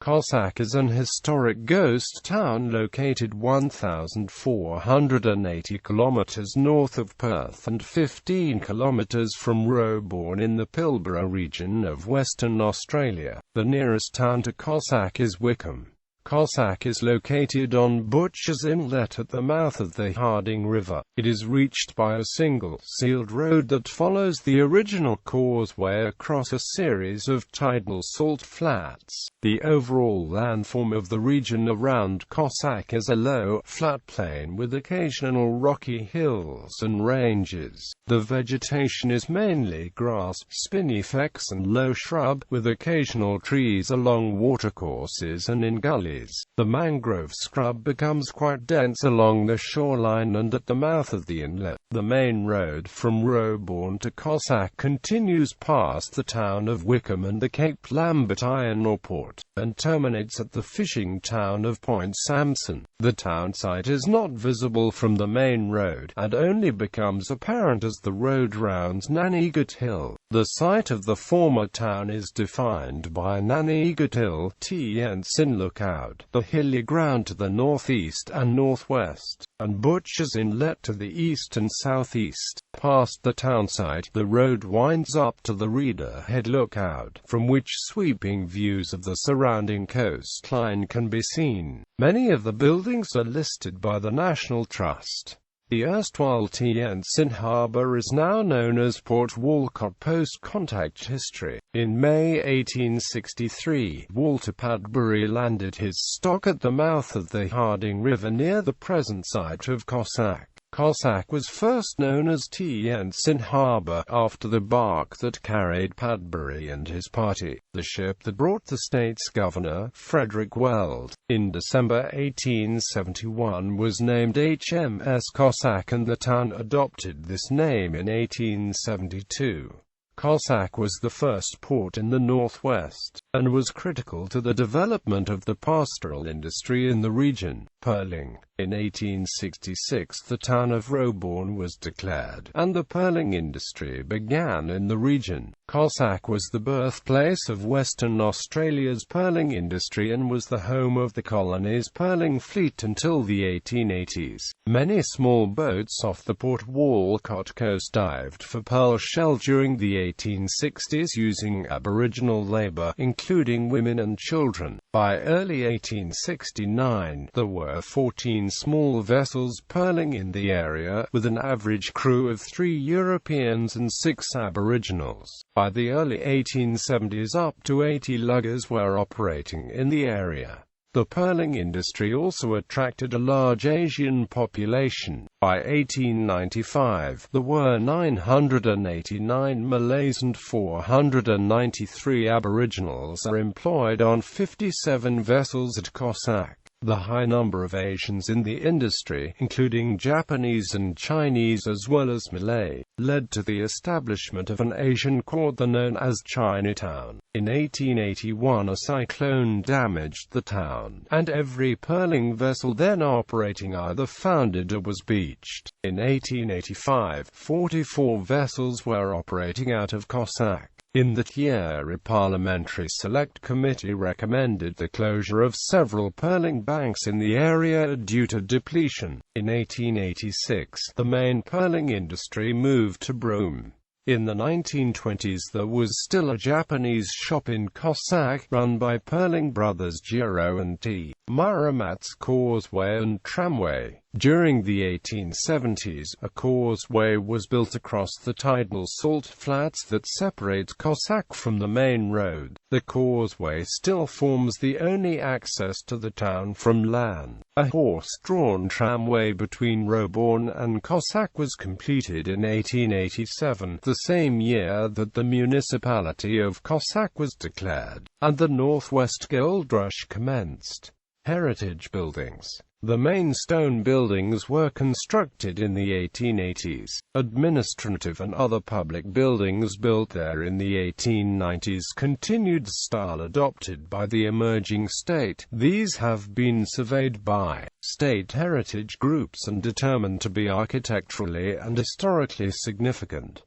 Cossack is an historic ghost town located 1,480 kilometers north of Perth and 15 kilometers from Roebourne in the Pilbara region of Western Australia. The nearest town to Cossack is Wickham.Cossack is located on Butchers Inlet at the mouth of the Harding River. It is reached by a single, sealed road that follows the original causeway across a series of tidal salt flats. The overall landform of the region around Cossack is a low, flat plain with occasional rocky hills and ranges. The vegetation is mainly grass, spinifex and low shrub, with occasional trees along watercourses and in gullies. The mangrove scrub becomes quite dense along the shoreline and at the mouth of the inlet. The main road from Roebourne to Cossack continues past the town of Wickham and the Cape Lambert iron ore port, and terminates at the fishing town of Point Sampson. The town site is not visible from the main road, and only becomes apparent as the road rounds Nachoman-au Hill. The site of the former town is defined by Nachoman-au Hill, Tien-Sin Lookout, the hilly ground to the northeast and northwest, and Butchers Inlet to the east and southeast. Past the town site, the road winds up to the Reader Head Lookout, from which sweeping views of the surrounding coastline can be seen. Many of the buildings are listed by the National Trust. The erstwhile Tien-Sin Harbour is now known as Port Walcott. Post-contact history. In May 1863, Walter Padbury landed his stock at the mouth of the Harding River near the present site of Cossack. Cossack was first known as Tien-Sin Harbour, after the bark that carried Padbury and his party, the ship that brought the state's governor, Frederick Weld, in December 1871, was named HMS Cossack, and the town adopted this name in 1872. Cossack was the first port in the northwest, and was critical to the development of the pastoral industry in the region. Purling. In 1866 the town of Roebourne was declared, and the purling industry began in the region. Cossack was the birthplace of Western Australia's purling industry and was the home of the colony's purling fleet until the 1880s. Many small boats off the Port Walcott coast dived for pearl shell during the 1860s using Aboriginal labour, including women and children. By early 1869, there were 14 small vessels purling in the area, with an average crew of 3 Europeans and 6 Aboriginals. By the early 1870s up to 80 luggers were operating in the area. The purling industry also attracted a large Asian population. By 1895, there were 989 Malays and 493 Aboriginals are employed on 57 vessels at Cossack. The high number of Asians in the industry, including Japanese and Chinese as well as Malay, led to the establishment of an Asian quarter known as Chinatown. In 1881 a cyclone damaged the town, and every purling vessel then operating either foundered or was beached. In 1885, 44 vessels were operating out of Cossack. In that year a parliamentary select committee recommended the closure of several purling banks in the area due to depletion. In 1886, the main purling industry moved to Broome. In the 1920s there was still a Japanese shop in Cossack, run by purling brothers Jiro and T. Muramat's Causeway and Tramway. During the 1870s, a causeway was built across the tidal salt flats that separate Cossack from the main road. The causeway still forms the only access to the town from land. A horse-drawn tramway between Roebourne and Cossack was completed in 1887, the same year that the municipality of Cossack was declared, and the Northwest Gold Rush commenced. Heritage buildings. The main stone buildings were constructed in the 1880s. Administrative and other public buildings built there in the 1890s continued the style adopted by the emerging state. These have been surveyed by state heritage groups and determined to be architecturally and historically significant.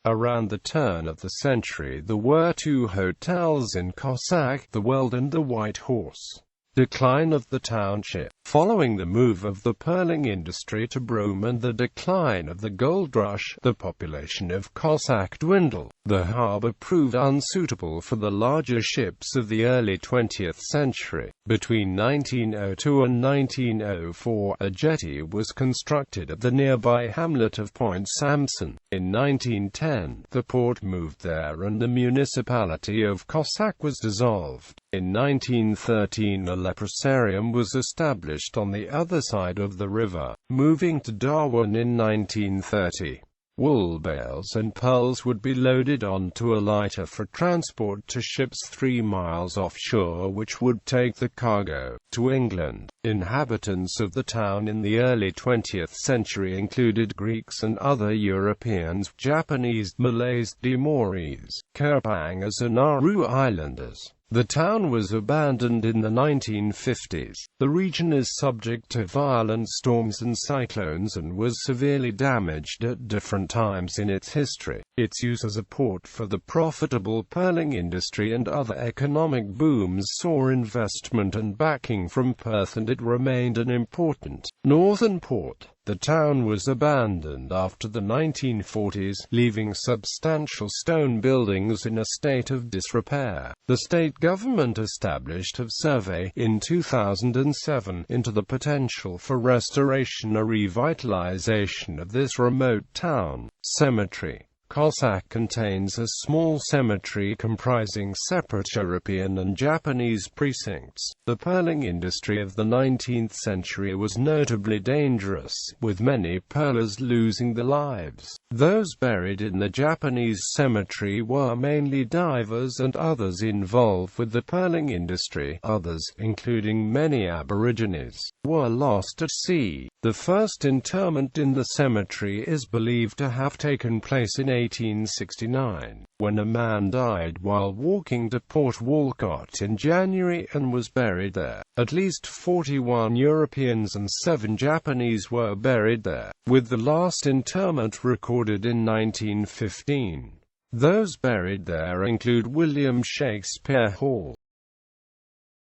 Around the turn of the century there were two hotels in Cossack, the Weld and the White Horse. Decline of the township. Following the move of the Purling industry to Broome and the decline of the gold rush, the population of Cossack dwindled. The harbour proved unsuitable for the larger ships of the early 20th century. Between 1902 and 1904, a jetty was constructed at the nearby hamlet of Point Sampson. In 1910, the port moved there and the municipality of Cossack was dissolved. In 1913, a leprosarium was established on the other side of the river. Moving to Darwin in 1930, wool bales and pearls would be loaded onto a lighter for transport to ships 3 miles offshore, which would take the cargo to England. Inhabitants of the town in the early 20th century included Greeks and other Europeans, Japanese, Malays, Timorese, Kerpangas and Nauru Islanders. The town was abandoned in the 1950s. The region is subject to violent storms and cyclones and was severely damaged at different times in its history. Its use as a port for the profitable pearling industry and other economic booms saw investment and backing from Perth, and it remained an important northern port. The town was abandoned after the 1940s, leaving substantial stone buildings in a state of disrepair. The state government established a survey in 2007 into the potential for restoration or revitalization of this remote town. Cemetery. Cossack contains a small cemetery comprising separate European and Japanese precincts. The pearling industry of the 19th century was notably dangerous, with many pearlers losing their lives. Those buried in the Japanese cemetery were mainly divers and others involved with the pearling industry. Others, including many Aborigines, were lost at sea. The first interment in the cemetery is believed to have taken place in 1869, when a man died while walking to Port Walcott in January and was buried there. At least 41 Europeans and 7 Japanese were buried there, with the last interment recorded in 1915. Those buried there include William Shakespeare Hall,